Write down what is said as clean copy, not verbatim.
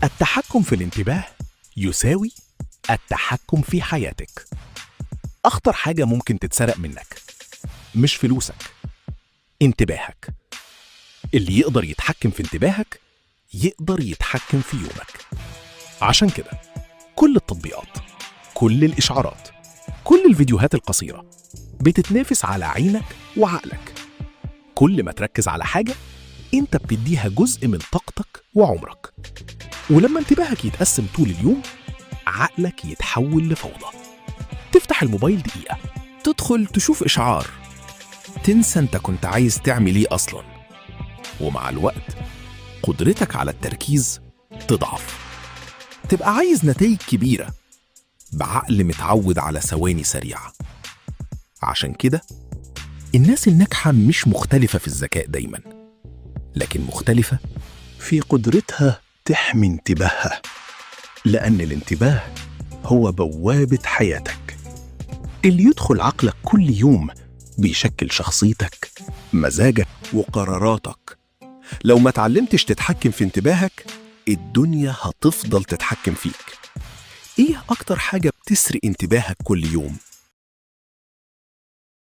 التحكم في الانتباه يساوي التحكم في حياتك. أخطر حاجة ممكن تتسرق منك مش فلوسك، انتباهك. اللي يقدر يتحكم في انتباهك يقدر يتحكم في يومك. عشان كده كل التطبيقات، كل الإشعارات، كل الفيديوهات القصيرة بتتنافس على عينك وعقلك. كل ما تركز على حاجة انت بتديها جزء من طاقتك وعمرك. ولما انتباهك يتقسم طول اليوم عقلك يتحول لفوضى. تفتح الموبايل دقيقة، تدخل تشوف إشعار، تنسى انت كنت عايز تعمل ايه أصلا. ومع الوقت قدرتك على التركيز تضعف. تبقى عايز نتائج كبيرة بعقل متعود على ثواني سريعة. عشان كده الناس الناجحة مش مختلفة في الذكاء دايما، لكن مختلفة في قدرتها تحمي انتباهها. لأن الانتباه هو بوابة حياتك. اللي يدخل عقلك كل يوم بيشكل شخصيتك، مزاجك وقراراتك. لو ما تعلمتش تتحكم في انتباهك الدنيا هتفضل تتحكم فيك. ايه اكتر حاجة بتسرق انتباهك كل يوم؟